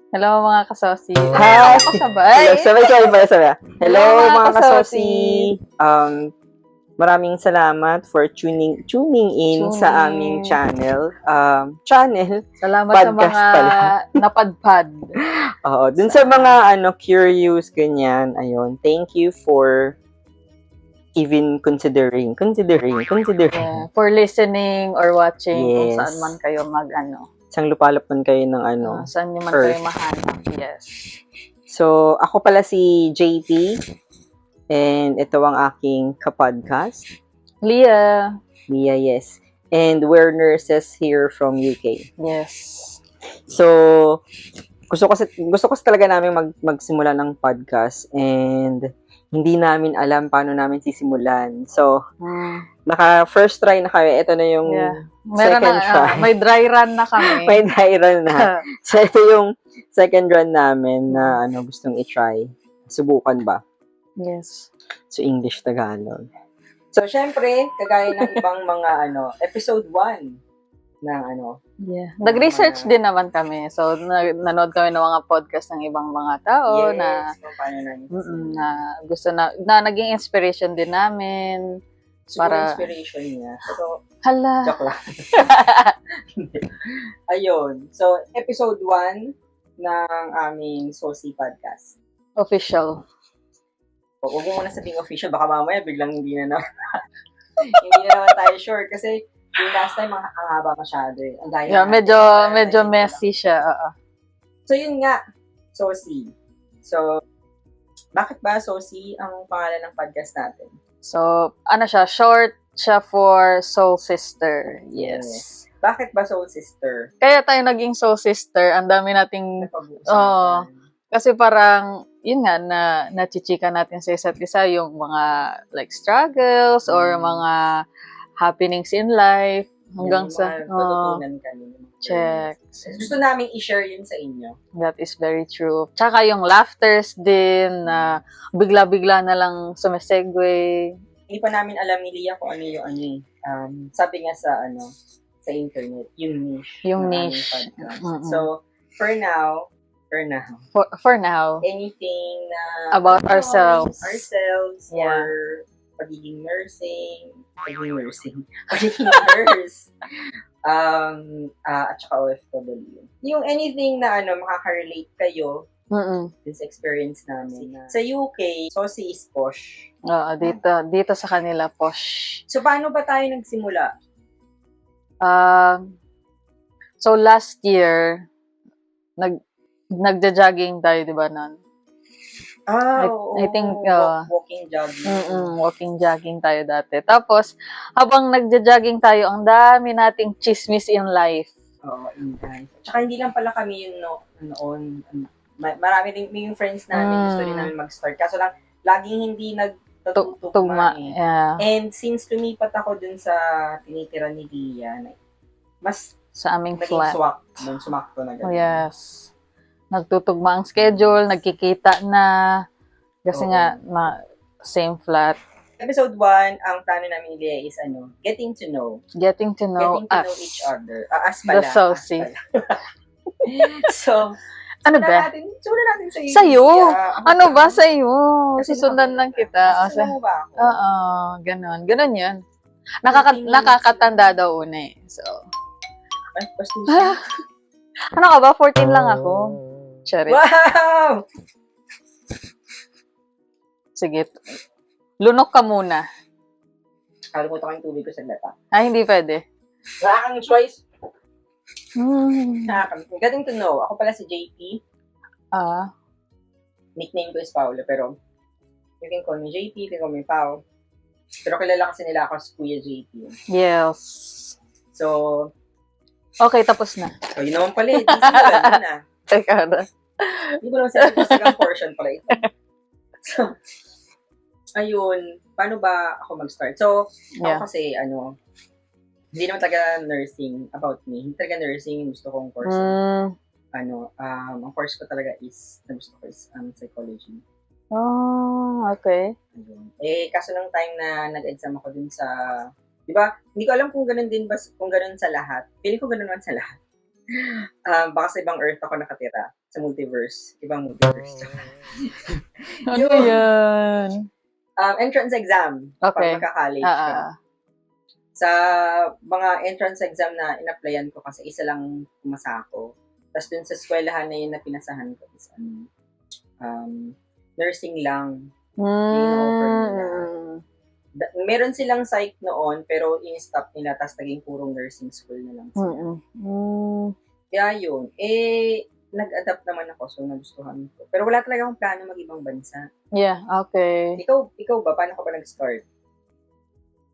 Hello mga kasosi. Hi! Ako sabay. Sabay. Hello Hello, mga mga kasosi. kasosi! Maraming salamat for tuning in sa aming channel. Salamat sa Podcast mga pala. napadpad. Oo, dun sa mga curious, ganyan, ayun, thank you for even considering. Yeah, for listening or watching kung Yes. saan man kayo Isang lupalop man kayo ng saan nyo man Earth. kayo mahanap. Yes. So, ako pala si JP, and ito ang aking kapodcast. Leah. Mia, yes. And we're nurses here from UK. Yes. So, gusto ko talaga namin magsimula ng podcast, and hindi namin alam paano namin sisimulan. So, first try na kami. Ito na yung second try. May dry run na kami. May dry run na. So, ito yung second run namin na gustong i-try. Subukan ba? Yes. So, English, Tagalog. So, syempre, kagaya ng ibang mga episode 1 ng Yeah. Nag-research din naman kami. So, nanood kami ng mga podcast ng ibang mga tao na gusto na naging inspiration din namin. Para inspiration niya. So, hala. Joke lang. Ayun. So, episode 1 ng aming Sosi podcast. Official. Huwag mo muna sabing official. Baka mamaya biglang hindi na hindi na naman tayo sure. Kasi yung last time, ang haba masyado eh. Ang Yeah, medyo messy siya. So, yun nga. Sosi. So, bakit ba Sosi ang pangalan ng podcast natin? So, short siya for Soul Sister. Yes. Bakit ba Soul Sister? Kaya tayo naging Soul Sister. Ang dami nating kasi parang yun nga na nachichika natin sa isa't isa yung mga like struggles or mga happenings in life hanggang sa check. Gusto namin i-share yun sa inyo. That is very true. Tsaka yung laughters din na bigla-bigla na lang sumisegue. Hindi pa namin alam ni Leah kung ano yung sabi nga sa internet, yung niche. So, for now, anything na about ourselves or pagiging nurse, at saka OFW. Yung anything na makaka-relate kayo sa experience namin. Sa UK, Sosi is posh. Oo, dito sa kanila posh. So, paano ba tayo nagsimula? So last year, nagja-jogging tayo, di ba, nun? I think walking jogging. Walking jogging tayo dati. Tapos, habang nagja-jogging tayo, ang dami nating chismis in life. Oo, tsaka hindi lang pala kami yun noon. Marami rin yung friends namin, gusto rin namin mag-start. Kaso lang, laging hindi nagtutugma eh. Yeah. And since lumipat ako dun sa tinitira ni Leah, mas sa aming flat. Sumakto na ganun. Oh, yes. Nagtutugma ang schedule, nagkikita na. Kasi nga, same flat. Episode 1, ang plano namin ni Leah is getting to know us. each other. As pala. The Sosi. So, ano ba? Sumunod natin sa iyo. Sa'yo? Ano ba sa'yo? Susundan lang kita. Susundan mo ba ako? Oo, ganun. Ganun yun. Nakakatanda daw una eh. So, ay, pastusin. Ano ka ba? 14 lang ako. Charit. Wow! Sige. Lunok ka muna. Kalimutan ko yung tubig ko sa lata. Hindi pwede. Wala kang choice. Getting to know. Ako pala si JP. Nickname ko is Paolo, pero you can call me JP, you can call me Pao. Pero kilala kasi nila ako as Kuya JP. Yes. So, okay, tapos na. So, yun naman pala. Simulan na. Teka na. Hindi ko naman sabi second portion pala ito. So, ayun. Paano ba ako mag-start? So, ako kasi, hindi naman talaga nursing about me. Hindi talaga nursing yung gusto kong course. Ang course ko talaga is, gusto ko is psychology. Oh, okay. Ayun. Kaso lang time na nag-exam ako dun sa, di ba? Hindi ko alam kung ganun din ba, kung ganun sa lahat. Feeling ko ganun naman sa lahat. Baka sa ibang Earth ako nakatira. Sa multiverse. Ibang multiverse. Ano yan? Entrance exam. Okay. Pag magka-college ka. Sa mga entrance exam na in-applyan ko kasi isa lang pumasa ako. Tapos dun sa eskwelahan na yun na pinasahan ko is nursing lang. In-offer nila. Meron silang psych noon, pero in-stop nila, tapos naging purong nursing school na lang sila. Kaya yun. Nag-adapt naman ako, so nagustuhan ko. Pero wala talaga akong plano mag-ibang bansa. Yeah, okay. Ikaw ba? Paano ka ba nag-start?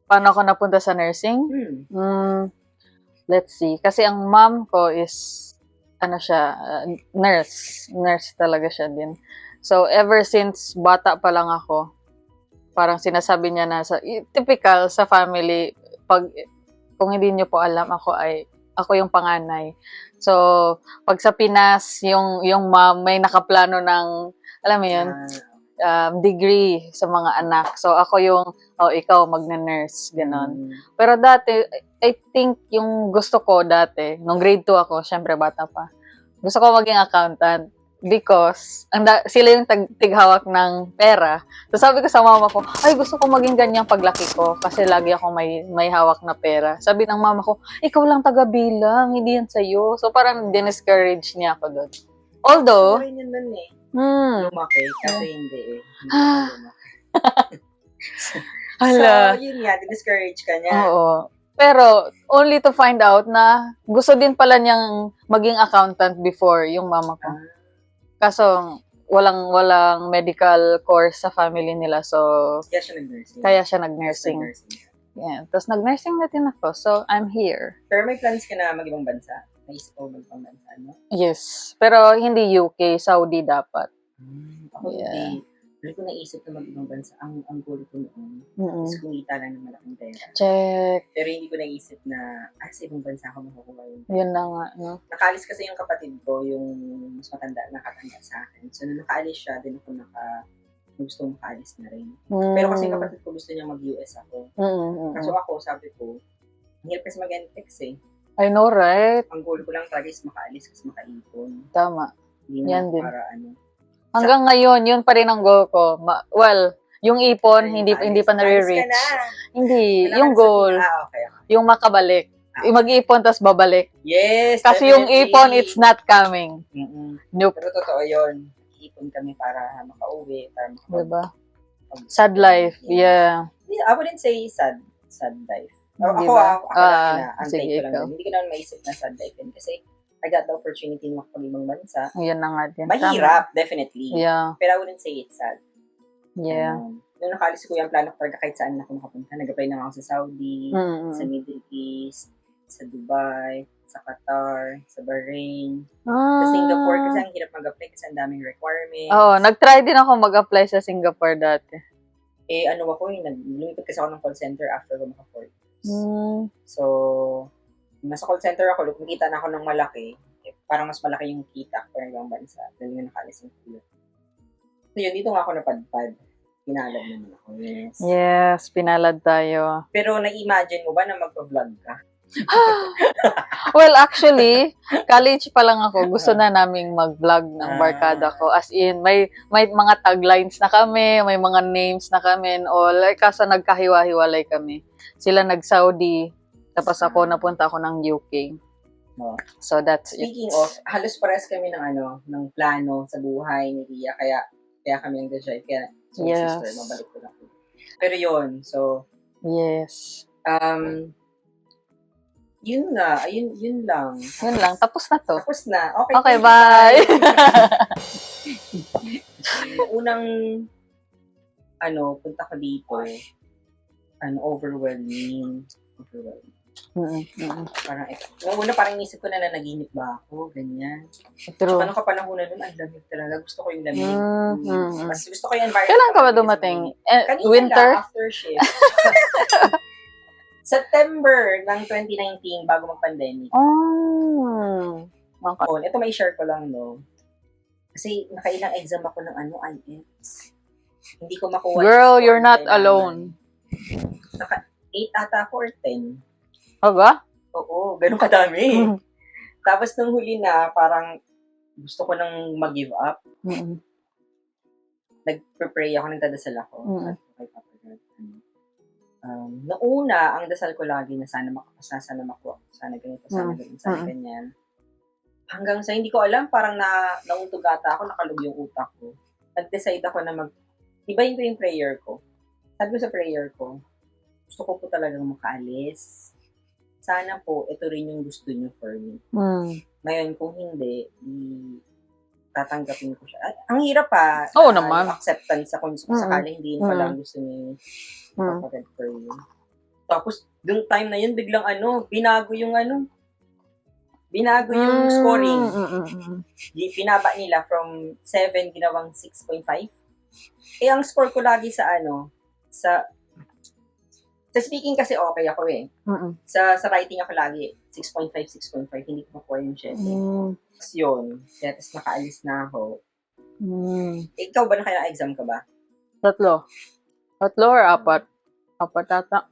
Paano ako napunta sa nursing? Let's see. Kasi ang mom ko is, nurse. Nurse talaga siya din. So, ever since bata pa lang ako, parang sinasabi niya na typical sa family, kung hindi niyo po alam, ako yung panganay. So, pag sa Pinas, yung mom may nakaplano ng, alam mo yun, degree sa mga anak. So, ako yung, ikaw magna-nurse, ganon. Pero dati, I think yung gusto ko dati, nung grade 2 ako, syempre bata pa, gusto ko maging accountant. Because, sila yung tighawak ng pera. So, sabi ko sa mama ko, ay, gusto ko maging ganyan paglaki ko. Kasi lagi ako may hawak na pera. Sabi ng mama ko, ikaw lang taga-bilang, hindi yan sa'yo. So, parang discourage niya ako doon. Although, lumaki, kasi hindi eh. Hala. So, yun nga, discourage ka niya. Oo. Pero, only to find out na gusto din pala niyang maging accountant before yung mama ko. Kaso, walang medical course sa family nila. So, kaya siya nag-nursing. Yeah. Tapos, nag-nursing na din ako. So, I'm here. Pero may plans ka na mag-ibang bansa? Naisip ko mag-ibang bansa, no? Yes. Pero, hindi UK. Saudi dapat. Ako hindi ko naisip na mag-ibang bansa. Ang goal ko noon is kumita lang ng malaking pera. Check. Pero hindi ko naisip na sa ibang bansa ako makukuha yun. Yun na nga, no? Nakaalis kasi yung kapatid ko, yung mas nakatanda sa akin. So, nung nakaalis siya, din ako gusto makaalis na rin. Pero kasi yung kapatid ko gusto niya mag-US ako. Kaso ako, sabi ko, ang hirap kasi mag-NTEX eh. I know, right? Ang goal ko lang talaga is makaalis kasi makaipon. Tama. Hindi yan din. Para hanggang ngayon, yun pa rin ang goal ko. Yung ipon, hindi pa nare-reach. Hindi, yung goal, okay. yung makabalik. Mag-iipon, tapos babalik. Yes, kasi definitely. Yung ipon, it's not coming. Nope. Pero totoo yun. Iipon kami para makauwi, para diba? Sad life, yeah. I wouldn't say sad life. Ako sige, ikaw. Hindi ko naman maisip na sad life yun kasi I got the opportunity na makapag-ibang bansa. Yan na nga din. Mahirap, definitely. Yeah. Pero I wouldn't say it's sad. Yeah. Nung nakaalis ko yung plano ko talaga kahit saan ako makapunta. Nag-apply na ako sa Saudi, sa Middle East, sa Dubai, sa Qatar, sa Bahrain, sa Singapore. Kasi ang hirap mag-apply kasi ang daming requirements. Nag-try din ako mag-apply sa Singapore dati. Lumipat kasi ako ng call center after ko maka-4 years. So, nasa call center ako, kumikita na ako ng malaki. Parang mas malaki yung kita ko ng ibang bansa. Dahil nga nakaalis yung kulo. So yun, dito nga ako napadpad. Pinalad naman ako. Yes, pinalad tayo. Pero na-imagine mo ba na magpa-vlog ka? Well, actually, college pa lang ako. Gusto na naming mag-vlog ng barkada ko. As in, may mga taglines na kami, may mga names na kami and all. Kaso nagkahiwa-hiwalay kami. Sila nag-Saudi, tapos ako napunta ako ng UK. So that's Speaking of, halos pares kami ng plano sa buhay ni Ria, kaya kami nag-drive. Kaya sister, mabalik ko lang. Pero yun, so yes. Yun nga, yun lang. Yun lang, tapos na to. Tapos na. Okay, bye. Unang punta ko dito, overwhelming. Parang isip ko na naginip ba ako, ganyan. True. Paano ka panahon na doon? Ang lamig talaga. Gusto ko yung lamig. Mas gusto ko yung environment. Kailan ka ba dumating? Winter? Kanina after shift. September ng 2019, bago mag-pandemic. Ito may share ko lang, no? Kasi nakailang exam ako ng IELTS. Hindi ko makuha. Girl, you're not alone. 8 ata ako or 10. Ba? Oo, ganun kadami. Tapos nung huli na, parang gusto ko nang mag-give up. Mm. Nag-pray ako, nagdadasal ako. Mm. At kay Papa God. Noong una, ang dasal ko lagi na sana makapasa, sana makuha, sana ganito, sana ganito, sana ganyan. Hanggang sa hindi ko alam, parang nauntog ata ako, nakalog yung utak ko. Nag-decide ako na ibahin ko yung prayer ko. Sabi ko sa prayer ko, gusto ko po talagang makaalis. Sana po, ito rin yung gusto niyo for me. Ngayon, kung hindi, tatanggapin ko siya. At ang hirap pa. Oo naman. Yung acceptance sa kung sakali hindi yun pala ang gusto niyo kapagad for you. Tapos, yung time na yun, biglang binago yung scoring. Pinaba nila from 7, ginawang 6.5. Eh, ang score ko lagi sa sa speaking kasi okay ako eh. Sa writing ako lagi, 6.5, hindi ko makuha yung 7. Tapos yun, tapos nakaalis na ako. Ikaw ba naka-exam ka ba? 3 or 4? 4 ata.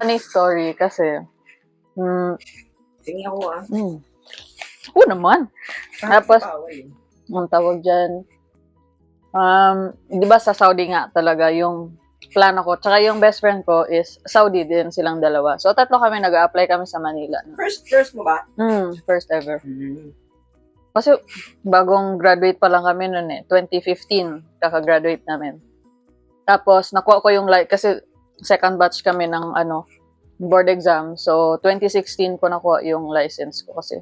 Funny story kasi, Tingin ako oo naman. Tapos, ang tawag dyan, di ba sa Saudi nga talaga yung plano ko, tsaka yung best friend ko is Saudi din silang dalawa. So, 3 kami, nag-a-apply kami sa Manila. First mo ba? First ever. Kasi, bagong graduate pa lang kami noon 2015, kaka-graduate namin. Tapos, nakuha ko yung kasi second batch kami ng board exam. So, 2016 ko nakuha yung license ko kasi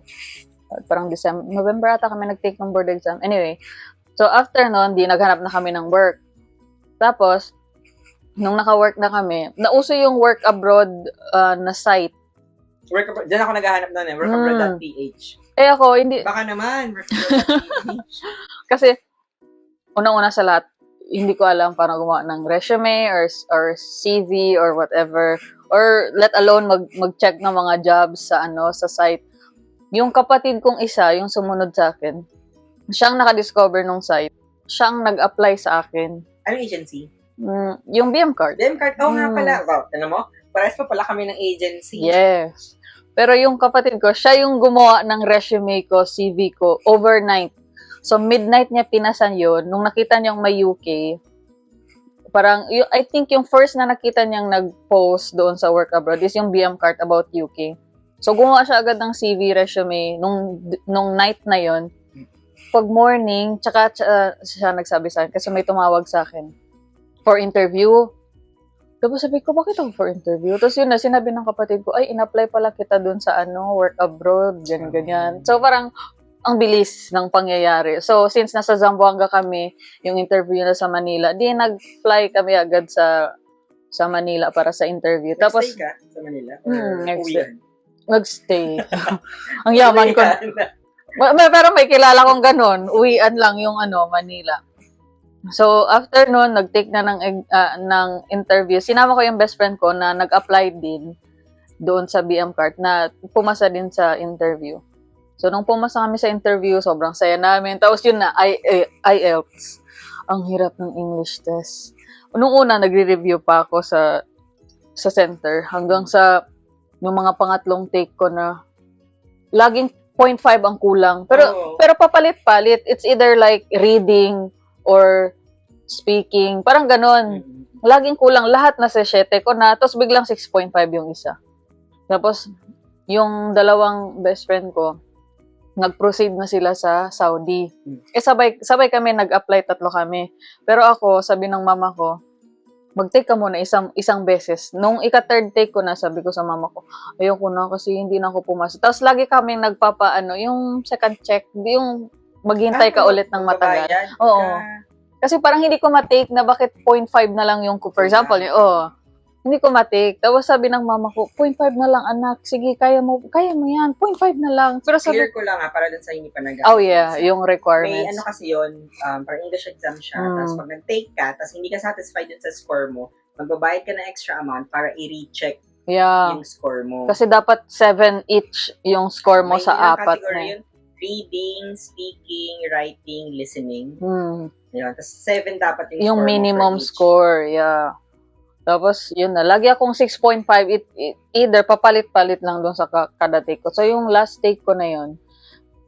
parang November ata kami nag-take ng board exam. Anyway, so after nun, naghanap na kami ng work. Tapos, nung naka-work na kami, nauso yung work abroad na site. Work abroad, dyan ako naghahanap nun workabroad.ph. Eh ako, hindi. Baka naman, workabroad.ph. Kasi, unang-una sa lahat, hindi ko alam paano gumawa ng resume or CV or whatever. Or let alone mag-check ng mga jobs sa sa site. Yung kapatid kong isa, yung sumunod sa akin, siyang naka-discover nung site. Siyang nag-apply sa akin. Anong agency? Yung BM Card. BM Card? Oo nga pala. Wow, alam mo? Parehas pa pala kami ng agency. Yes. Pero yung kapatid ko, siya yung gumawa ng resume ko, CV ko, overnight. So, midnight niya pinasan yun. Nung nakita niyang may UK, parang, I think yung first na nakita niyang nag-post doon sa work abroad is yung BM Card about UK. So, gumawa siya agad ng CV resume nung night na yon. Pag morning, tsaka siya nagsabi sa akin kasi may tumawag sa akin for interview. Tapos sabi ko, bakit ako for interview? Tapos yun na, sinabi ng kapatid ko, ay, in-apply pala kita dun sa work abroad, ganyan. So, parang, ang bilis ng pangyayari. So, since nasa Zamboanga kami, yung interview na sa Manila, nag-fly kami agad sa Manila para sa interview. Tapos, nag-stay ka sa Manila? Nag-stay. Ang yaman ko. Pero may kilala kong ganun. Uwian lang yung Manila. So, after nun, nag-take na ng interview. Sinama ko yung best friend ko na nag-apply din doon sa BM Card na pumasa din sa interview. So, nung pumasa kami sa interview, sobrang saya namin. Tapos yun na, IELTS. Ang hirap ng English test. Nung una, nagre-review pa ako sa center. Hanggang sa yung mga pangatlong take ko na laging 0.5 ang kulang. Pero papalit-palit. It's either like reading or speaking. Parang ganun. Laging kulang. Lahat na sa 7 ko na. Tapos biglang 6.5 yung isa. Tapos, yung dalawang best friend ko, nag-proceed na sila sa Saudi. Eh, sabay kami, nag-apply, 3 kami. Pero ako, sabi ng mama ko, mag-take ka muna isang beses. Nung ika-third take ko na, sabi ko sa mama ko, ayoko na kasi hindi na ako pumasok. Tapos lagi kami yung second check, yung maghintay ka ulit ng matagal. Oo. Kasi parang hindi ko ma-take na bakit 0.5 na lang yung, for example, hindi ko ma-take. Tapos sabi ng mama ko, 0.5 na lang anak, sige, kaya mo yan, 0.5 na lang. Pero sabi, clear ko lang para dun sa hindi pa nag-apply. Oh yeah, yung requirements. May kasi yun, parang English exam siya, tapos pag nag-take ka, tapos hindi ka satisfied dun sa score mo, magbabayad ka ng extra amount para i-recheck yung score mo. Kasi dapat 7 each yung score mo sa 4 na. Yun. Reading, speaking, writing, listening. Yun, tapos 7 dapat yung minimum score, yeah. Tapos, yun na. Lagi akong 6.5. Either papalit-palit lang doon sa kada take ko. So, yung last take ko na yun,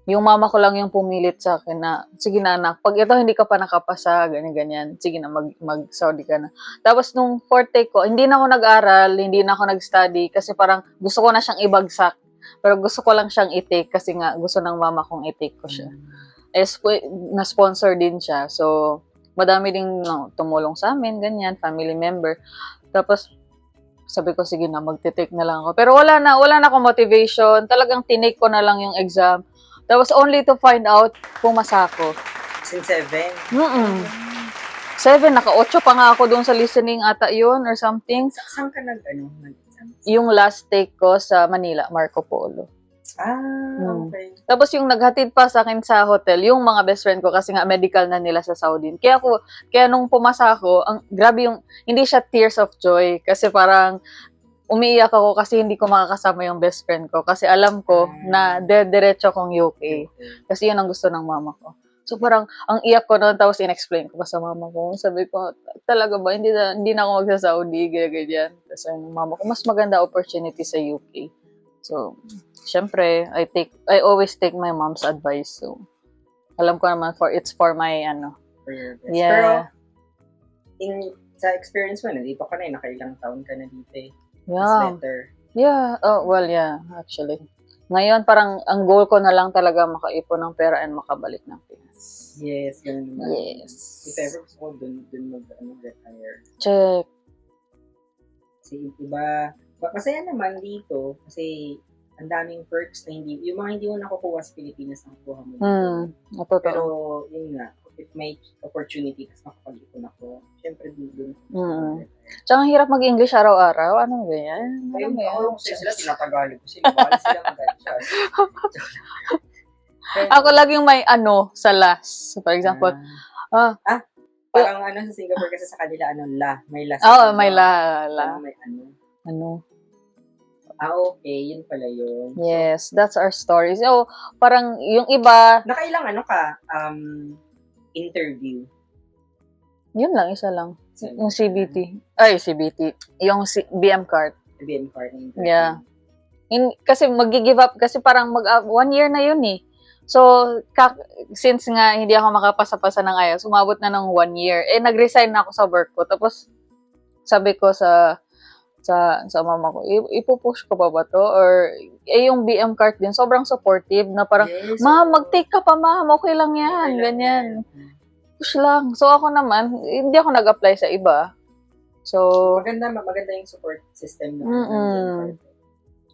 yung mama ko lang yung pumilit sa akin na, sige na anak, pag ito hindi ka pa nakapasa, ganyan-ganyan, sige na, mag-Saudi ka na. Tapos nung fourth take ko, hindi na ako nag-aral, hindi na ako nag-study, kasi parang gusto ko na siyang ibagsak. Pero gusto ko lang siyang i-take, kasi nga gusto ng mama kong i-take ko siya. Na-sponsor din siya, so madami ding tumulong sa amin, ganyan, family member. Tapos, sabi ko, sige na, magte-take na lang ako. Pero wala na akong motivation. Talagang tinake ko na lang yung exam. That was only to find out, pumasa ako. Since 7? 7, naka-8 pa nga ako doon sa listening ata yun or something. Saan ka nag-exam? Yung last take ko sa Manila, Marco Polo. Okay. Tapos yung naghatid pa sa akin sa hotel, yung mga best friend ko kasi nga medical na nila sa Saudi. Kaya nung pumasa ako, grabe yung, hindi siya tears of joy kasi parang umiiyak ako kasi hindi ko makakasama yung best friend ko kasi alam ko na diretso kong UK. Kasi yun ang gusto ng mama ko. So parang ang iyak ko noon tapos in-explain ko pa sa mama ko. Sabi ko, talaga ba hindi na ako magsa-Saudi, ganyan. Kasi yung mama ko, mas maganda opportunity sa UK. So, syempre, I always take my mom's advice. So, alam ko naman it's for my For your best. Yeah. Pero, sa experience mo, nandito ka na nakailang taon ka na dito eh. Yeah. Better. Yeah. Oh, well, yeah, actually. Ngayon, parang ang goal ko na lang talaga makaipon ng pera and makabalik ng Pinas. Yes, ganun naman. Yes. If ever gusto ko, dun mag-retire. Check. Kasi iba, masaya naman dito kasi ang daming perks na yung mga hindi mo nakukuha sa Pilipinas nakukuha mo. Totoo. Pero, yun nga, if may opportunity kasi makapag-ipon ako, syempre dun. Tsaka ang hirap mag-English araw-araw. Ano ba yan? Ayun, ako sila, tinatagalog ko sila. Bawal sila mag-adjust. Ako laging may sa last. For example, parang sa Singapore kasi sa kanila, may la. May la. May okay, yun pala yun. Yes, that's our story. So, parang yung iba... Nakailang interview? Yun lang, isa lang. Yung CBT. Ay, CBT. Yung BM card. BM card. Yeah. Kasi mag-give up, kasi parang 1 year na yun eh. So, since nga hindi ako makapasa-pasa ng IELTS, umabot na ng 1 year. Nag-resign na ako sa work ko. Tapos, sabi ko sa mama ko, ipupush ko ba to? Or, yung BM card din, sobrang supportive na parang, yes, ma'am, mag-take ka pa, ma'am, okay lang yan, okay ganyan. Push lang. So, ako naman, hindi ako nag-apply sa iba. So, maganda yung support system.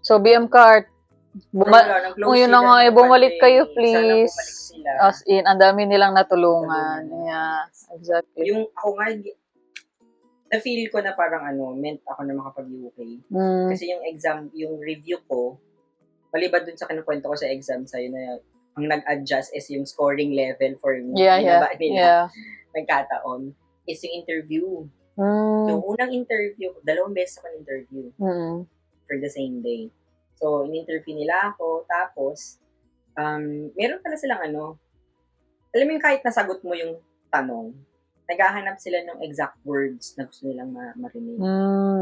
So, BM card, yun na nga, bumalik kayo, please. As in, ang dami nilang natulungan. Yeah, exactly. Yung, ako nga, na-feel ko na parang meant ako na makapag-UK. Kasi yung exam, yung review ko, maliban dun sa kinukwento ko sa exam sa'yo na ang nag-adjust is yung scoring level for nila. Nagkataon, is yung interview. Yung unang interview, 2 beses ako interview for the same day. So, in-interview nila ako, tapos, meron pala silang alam mo yung kahit nasagot mo yung tanong, naghahanap sila ng exact words na gusto nilang marinig.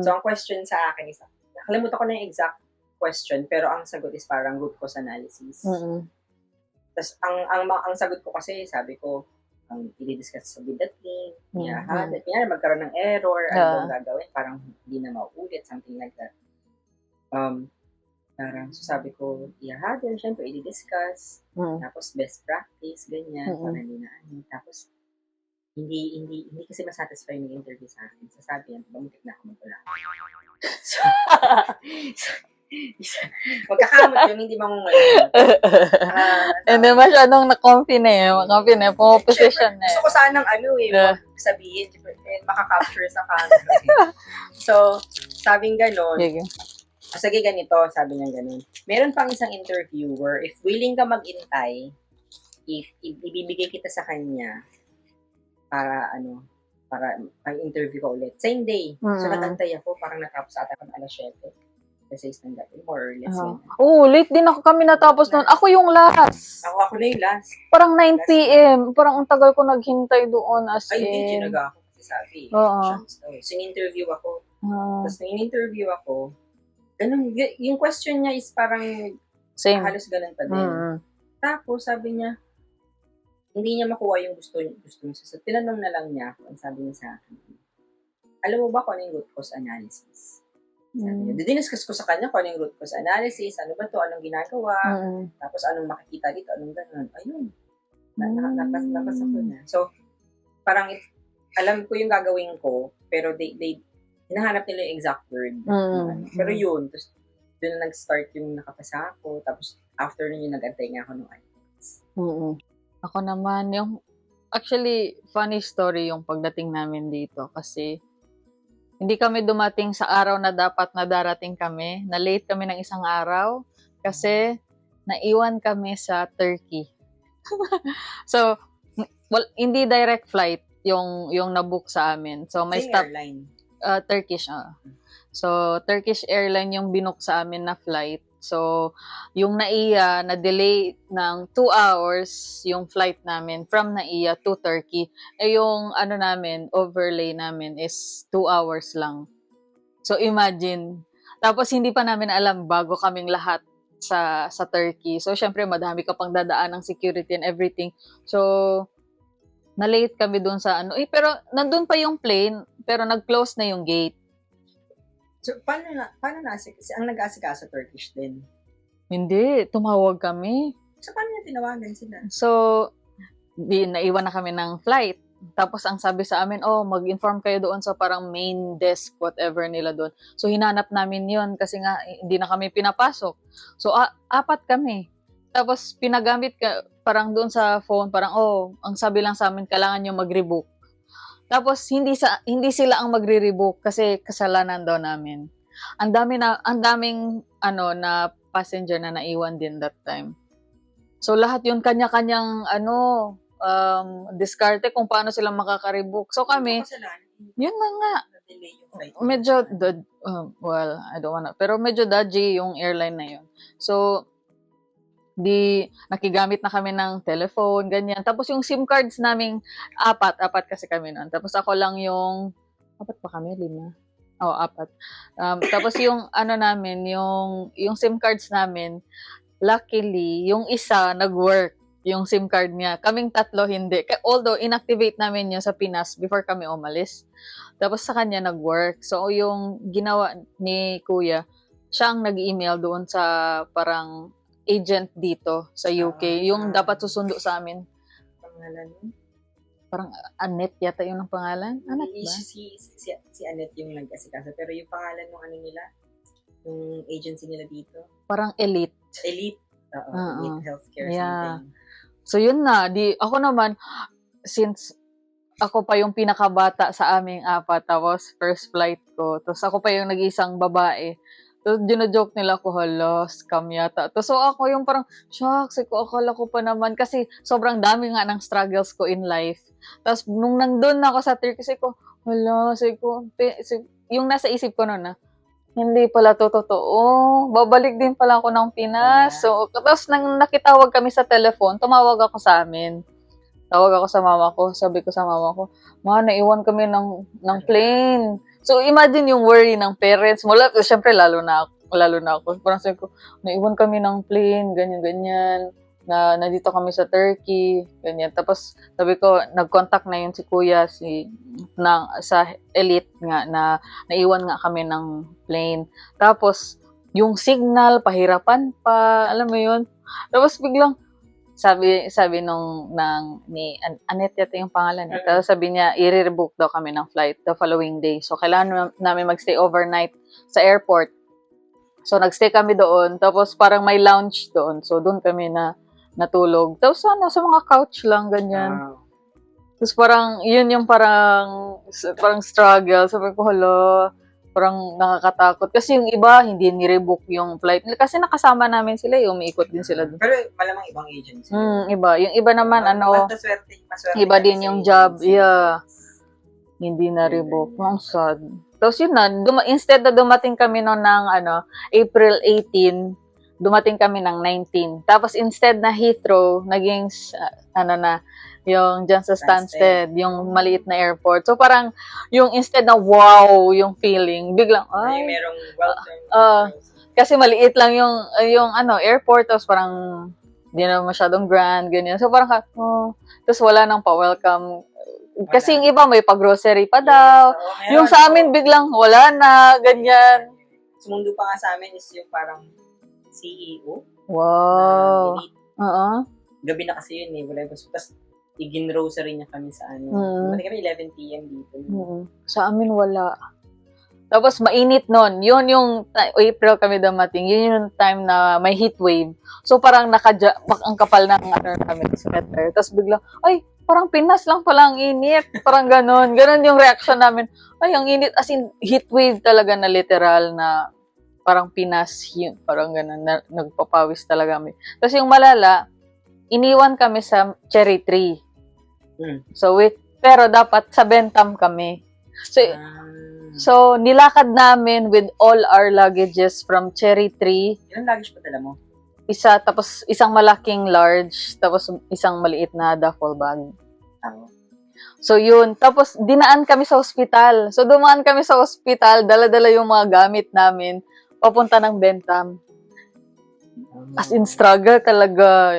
So, ang question sa akin is, nakalimutan ko na yung exact question, pero ang sagot is parang root cause analysis. Tapos, ang sagot ko kasi, sabi ko, i-discuss with the team, magkaroon ng error, ano gagawin, parang hindi na mauulit, something like that. Parang, so sabi ko, i-hadal, syempre, i-discuss, tapos best practice, ganyan, para hindi na tapos, hindi kasi masatisfy yung interview sa akin. Sasabi yan, bamutik na ako magpula. So, magkakamot yun, hindi mangungayon. Hindi masyadong na-comfy na eh. Comfy na, pumo-position na eh. Gusto ko sanang sabihin, makaka-capture sa camera. So, sabing ganon, sige ganito, sabi niya ganon. Meron pang isang interviewer, if willing ka mag-intay, if ibibigay kita sa kanya, para interview ko ulit. Same day. So, nagantay ako, parang natapos ata kami alas 7. Kasi isang gabi, more or less. Late din kami natapos noon. Ako yung last. Ako na yung last. Parang 9 p.m. Parang ang tagal ko naghintay doon. Hindi, tinaga ako kasi sabi. Sin-interview ako. Tapos in-interview ako, ganun, yung question niya is parang same. Halos ganun pa din. Tapos, sabi niya, hindi niya makuha yung gusto niya. So, tinanong na lang niya ako. Ang sabi niya sa akin, alam mo ba kung ano yung root cause analysis? Sabi niya, diniscuss ko sa kanya kung ano yung root cause analysis, ano ba to, anong ginagawa, tapos anong makikita dito, anong gano'n. Ayun, napasa ko na. So, parang alam ko yung gagawin ko, pero they hinahanap nila yung exact word. Pero yun, tapos doon na nag-start yung nakapasa ako, tapos after nun yung nag-antay nga ako ng IELTS. Ako naman, actually, funny story yung pagdating namin dito kasi hindi kami dumating sa araw na dapat na darating kami. Na-late kami ng isang araw kasi naiwan kami sa Turkey. So, well, hindi direct flight yung nabook sa amin. So, may stop airline. Turkish. So, Turkish airline yung binook sa amin na flight. So, yung NAIA, na-delay ng 2 hours yung flight namin from NAIA to Turkey. Yung namin, overlay namin is 2 hours lang. So, imagine. Tapos, hindi pa namin alam bago kaming lahat sa Turkey. So, syempre, madami ka pang dadaan ng security and everything. So, na-late kami doon sa pero nandun pa yung plane, pero nag-close na yung gate. So, paano ang nag-aasikaso Turkish din? Hindi, tumawag kami. So, paano niya tinawagan sila? So, naiwan na kami ng flight. Tapos, ang sabi sa amin, mag-inform kayo doon sa parang main desk, whatever nila doon. So, hinanap namin yon kasi nga, hindi na kami pinapasok. So, 4 kami. Tapos, pinagamit parang doon sa phone, parang, ang sabi lang sa amin, kailangan nyo mag-rebook. Tapos, hindi sila ang magre-rebook kasi kasalanan daw namin. Ang daming na passenger na naiwan din that time. So, lahat yun kanya-kanyang diskarte kung paano sila makaka-rebook. So, kami, yun na nga. Medyo, well, I don't wanna, pero medyo dodgy yung airline na yun. So, nakigamit na kami ng telephone, ganyan. Tapos yung SIM cards naming, 4 kasi kami noon. Tapos ako lang yung, 4 pa kami, 5. 4. Tapos yung namin, yung SIM cards namin, luckily, yung isa nag-work, yung SIM card niya. Kaming 3 hindi. Although, inactivate namin yun sa Pinas before kami umalis. Tapos sa kanya nag-work. So, yung ginawa ni Kuya, siya ang nag-email doon sa parang agent dito sa UK. Yung dapat susundo sa amin. Pangalan mo? Parang Annette yata yung pangalan. Annette ba? Si Annette yung nag-asikaso. Pero yung pangalan ng nila, yung agency nila dito. Parang Elite. Elite Healthcare something. So yun na. Ako naman, since ako pa yung pinakabata sa aming 4, tapos first flight ko. Tapos ako pa yung nag-isang babae. Tapos, dino-joke nila ko, hala, scam yata. So, ako yung parang, shucks, akala ko pa naman. Kasi, sobrang dami nga ng struggles ko in life. Tapos, nung nandun ako sa Turkey, ko, hala, yung nasa isip ko noon hindi pala to totoo. Babalik din pala ako ng Pinas. So, tapos, nang nakitawag kami sa telephone, tumawag ako sa amin. Tawag ako sa mama ko. Sabi ko sa mama ko, ma, naiwan kami ng plane. So, imagine yung worry ng parents mo. Siyempre, lalo na ako. Parang sabi ko, naiwan kami ng plane, ganyan-ganyan. Nandito kami sa Turkey, ganyan. Tapos, sabi ko, nag-contact na yun si Kuya sa Elite nga, na naiwan nga kami ng plane. Tapos, yung signal, pahirapan pa, alam mo yun. Tapos, biglang, sabi ni Annette yata yung pangalan niya. Tapos sabi niya, i-rebook daw kami ng flight the following day. So, kailangan namin magstay overnight sa airport. So, nagstay kami doon. Tapos, parang may lounge doon. So, doon kami natulog. Tapos, sa mga couch lang, ganyan. Tapos, parang, yun yung parang struggle. Sabi ko, hala, parang nakakatakot. Kasi yung iba, hindi ni-rebook yung flight. Kasi nakasama namin sila, umiikot din sila doon. Pero malamang ibang agency. Iba. Yung iba naman, maswerte iba din yung job. Yeah. Hindi na-rebook. Ang sad. Tapos yun na, instead na dumating kami noon ng April 18, dumating kami ng 19. Tapos instead na Heathrow, naging, yung dyan sa Stansted, yung maliit na airport. So, parang, yung instead na wow, yung feeling, biglang, ay merong welcome. Kasi maliit lang yung airport, tapos parang, di na masyadong grand, ganyan. So, parang, tapos wala nang pa-welcome. Kasi yung iba may pa-grocery pa daw. Yung sa amin, biglang wala na, ganyan. Sumundo pa nga sa amin is yung parang CEO. Wow. Gabi na kasi yun eh. Wala yung tapos, i-ginrocery niya kami sa ano. Mati kami 11 p.m. dito. Sa amin, wala. Tapos, mainit nun. Yun yung April kami dumating. Yun yung time na may heat wave. So, parang ang kapal ng kami sweater. Tapos, biglang, ay, parang Pinas lang pala ang init. Parang ganon. Ganon yung reaction namin. Ay, ang init. As in, heat wave talaga na literal na parang Pinas. Parang ganon. Nagpapawis talaga kami. Tapos yung malala, iniwan kami sa cherry tree. So, pero dapat sa Bentham kami. So, nilakad namin with all our luggages from cherry tree. Ilang luggage pa dala mo? Isa, tapos isang malaking large, tapos isang maliit na duffel bag. So, yun. Tapos, dinaan kami sa ospital. So, dumaan kami sa ospital, dala-dala yung mga gamit namin, papunta ng Bentham. As in, struggle talaga.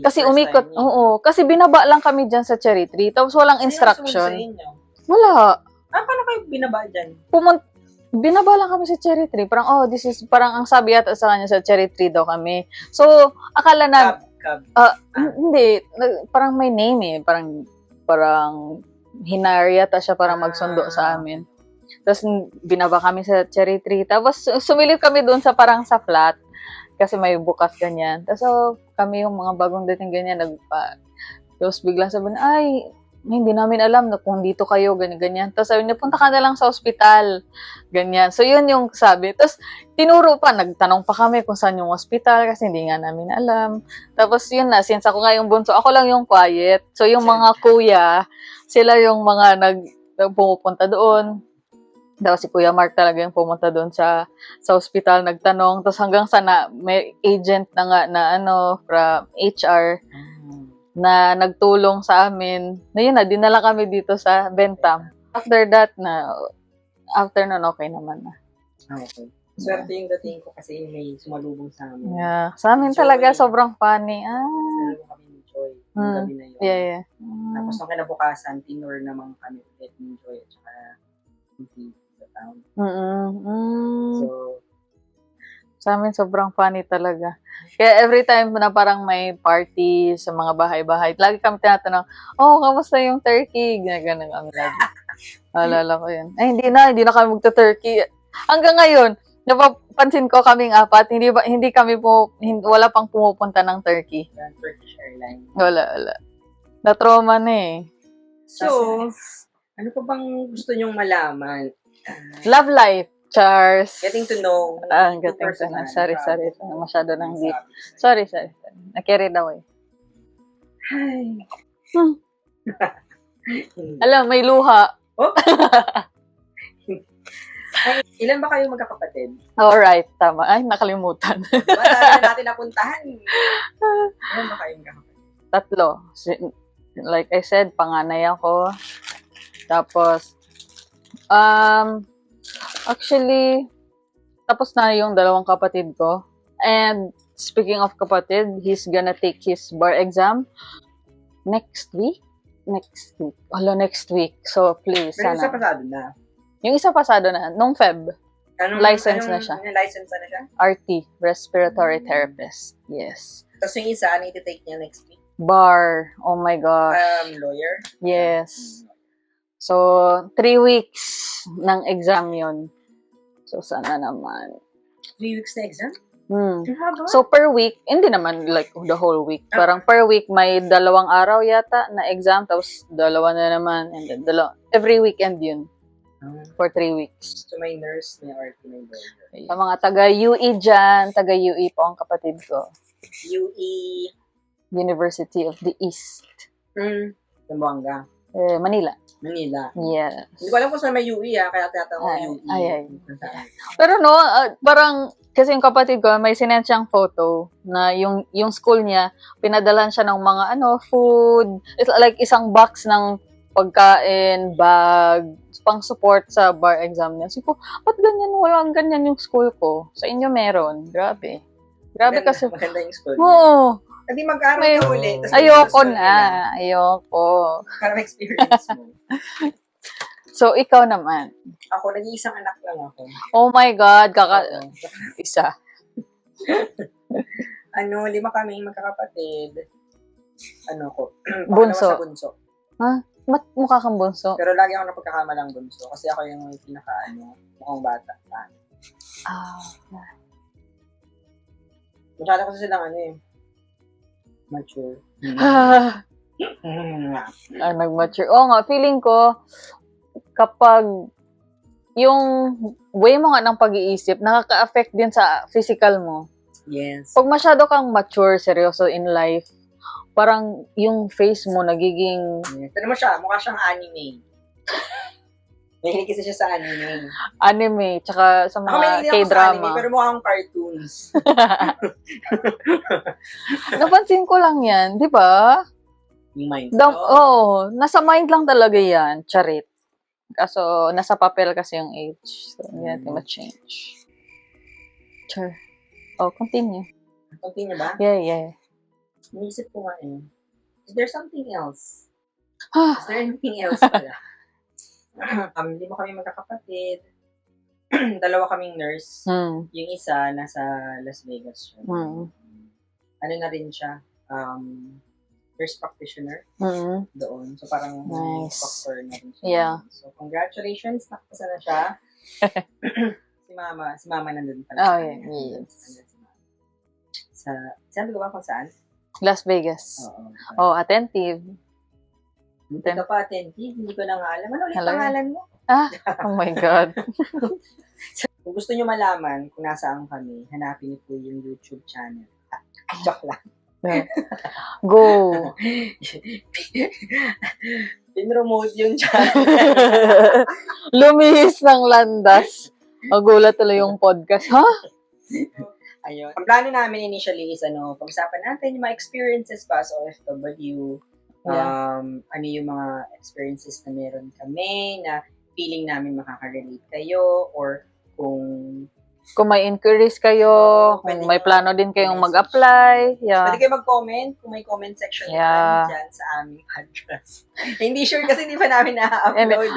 Kasi umikot, kasi binaba lang kami dyan sa cherry tree, tapos walang instruction. Wala. Paano kayo binaba dyan? Binaba lang kami sa cherry tree. Parang, parang ang sabi yata sa kanya sa cherry tree daw kami. So, akala na, hindi, parang may name eh. Parang hinire yata siya para magsundo sa amin. Tapos, binaba kami sa cherry tree. Tapos, sumilip kami doon sa parang sa flat. Kasi may bukas ganyan. Tapos, kami yung mga bagong dating ganyan, tapos biglang sabi na, ay, hindi namin alam na kung dito kayo, ganyan. Tapos sabi niya, punta ka na lang sa ospital. Ganyan. So, yun yung sabi. Tapos, tinuro pa, nagtanong pa kami kung saan yung ospital kasi hindi nga namin alam. Tapos, yun na, since ako nga yung bunso, ako lang yung quiet. So, yung mga kuya, sila yung mga pumupunta doon. Tapos si Kuya Mark talaga yung pumunta doon sa ospital, nagtanong. Tapos hanggang sana, may agent na nga na from HR, na nagtulong sa amin. Na yun na, dinala kami dito sa Bentham. After that, after nun, okay naman na. Okay. Swerte yung dating ko kasi may sumalubong sa amin. Yeah. Sa amin talaga, sobrang funny. Sumalubong kami ni Joy. Yung gabi na yun. Yeah. Tapos nung kinabukasan, tinur naman kami ulit ni Joy at saka sa town. So, sa amin, sobrang funny talaga. Kaya every time na parang may party sa mga bahay-bahay, lagi kami tinatanong, kamusta yung turkey? Ganun kami lagi. Alala ko yun. Ay, hindi na kami magta-turkey. Hanggang ngayon, napapansin ko kaming apat, wala pang pumupunta ng Turkey. Turkish Airlines. Wala. Na-trauma na eh. So, ano pa bang gusto nyong malaman? Love life. Charles. Getting to know. Getting to know. Sorry. Masyado nang deep. Sorry. Na-carried away. Ay. Alam, may luha. Oh? Ay, ilan ba kayo magkakapatid? Alright, tama. Ay, nakalimutan. Diba, sabi na natin napuntahan. Ilan ba kayo magkakapatid? 3. Like I said, panganay ako. Tapos, actually, tapos na yung 2 kapatid ko. And speaking of kapatid, he's gonna take his bar exam next week. Next week. So, please, Pero sana. isa pasado na. Yung isa pasado na, nung Feb. License na siya. License na siya? RT, Respiratory Therapist. Yes. Tapos yung isa, ano iti-take niya next week? Bar. Oh my gosh. Lawyer? Yes. So, 3 weeks ng exam yun. So, sana naman. 3 weeks na exam? So, per week, hindi naman like the whole week. Parang per week, may 2 araw yata na exam, tapos 2 na naman, and then every weekend yun. For 3 weeks. So, may nurse, may RT, may lawyer. Sa mga taga-UE dyan, taga-UE po ang kapatid ko. UE? University of the East. Zamboanga? Manila. Yes. Yes. Hindi ko alam kung saan may UE kaya tinatanong ko UE. Ay. Pero no, parang, kasi yung kapatid ko, may sinend siyang photo na yung school niya, pinadalan siya ng mga food. It's like isang box ng pagkain, bag, pang support sa bar exam niya. Sabi ko, ba't ganyan? Walang ganyan yung school ko. Sa inyo meron. Grabe. Grabe kasi. Maganda yung school niya. Oo. Hindi mag-aral May- ka ulit. tas Ayoko may na. Ayoko. Para ma-experience mo. So, ikaw naman. Ako, nag-iisang anak lang ako. Oh my God. Oo. Isa. 5 kami magkakapatid. Ko. Bunso. Sa bunso. Mukha kang bunso. Pero lagi ako napagkakamalang bunso. Kasi ako yung mukhang bata. Masyado kasi silang mature. Nag-mature. Oo nga, feeling ko, kapag yung way mo nga ng pag-iisip, nakaka-affect din sa physical mo. Yes. Pag masyado kang mature, seryoso in life, parang yung face mo nagiging Tignan mo siya, mukha siyang anime. Mahilig kasi siya sa anime. tsaka sa Ako mga mahilig din ako sa anime, K-drama. pero mukhang cartoons. Napansin ko lang yan, di ba? Yung mind. Nasa mind lang talaga yan, charit. Kaso, nasa papel kasi yung age. So, hindi natin ma-change. Char. Continue. Continue ba? Yeah. Naisip ko nga is there something else? Is there anything else pala? 5 kami magkakapatid. 2 kaming nurse. Yung isa, nasa Las Vegas siya. Ano na rin siya? Nurse practitioner doon. So, parang Nice. doctor na rin siya. Yeah. So, congratulations. Nakapasa na siya. Si mama nandun pala. Oh, yeah. Yes. Sabi ko ba kung saan? Las Vegas. Oo. Attentive. Hindi ka pa attentive. Hindi ko na nga alam. Ano ulit Hello? pangalan mo? Oh my God. Kung gusto nyo malaman kung nasaan kami, hanapin niyo po yung YouTube channel. Joke lang. Go. Pinromote yung channel. Lumihis ng landas. Magulat tuloy yung podcast. Ha? Ayun. Ang plano namin initially is pag-usapan natin yung mga experiences pa as OFW. Ano yung mga experiences na meron kami na feeling namin makaka-relate kayo or kung may inquiries kayo, kung may plano din kayong mag-apply. Yeah. Pwede kayo mag-comment kung may comment section naman dyan sa aming podcast. Hindi sure kasi hindi pa namin na-upload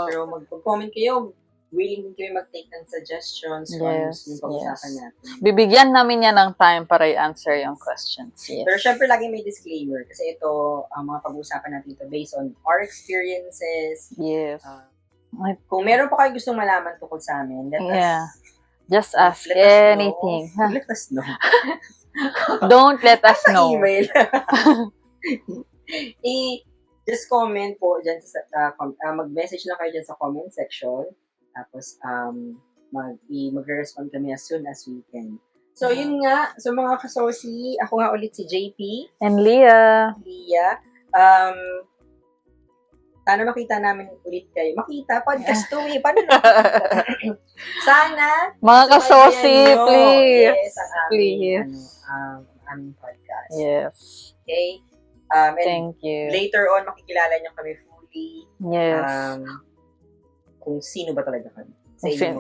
Pero mag-comment kayo. Willing din kayo mag-take ng suggestions kung yung pag-usapan natin. Bibigyan namin yan ng time para i-answer yung questions. Yes. Pero syempre, lagi may disclaimer. Kasi ito, ang mga pag-usapan natin ito based on our experiences. Yes. Kung meron pa kayo gustong malaman tungkol sa amin, let us just ask anything. Let us know. Don't let us know. Email. Just comment po dyan mag-message lang kayo dyan sa comment section. Tapos, mag-respond kami as soon as we can. So, yun nga. So, mga kasosi, ako nga ulit si JP. And Leah. Sana makita namin ulit kayo. Makita, podcast to eh. Paano na? Sana. Mga kasosi, please. Yes, ang aming podcast. Yes. Okay? Thank you. Later on, makikilala niyo kami fully. Yes. Kung sino ba talaga kami.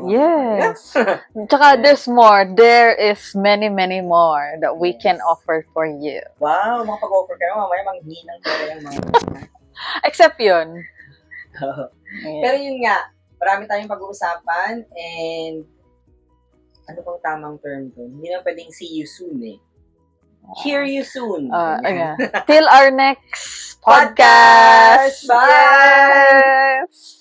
Yes. Tsaka there's more. There is many, many more that we can offer for you. Wow, mga pag-offer kayo. Mamaya manghinang pera yung mga Except yun. Pero yun nga, marami tayong pag-uusapan and ano bang tamang term doon? Hindi na pwedeng see you soon eh. Hear you soon. Till our next podcast. Bye! Yes.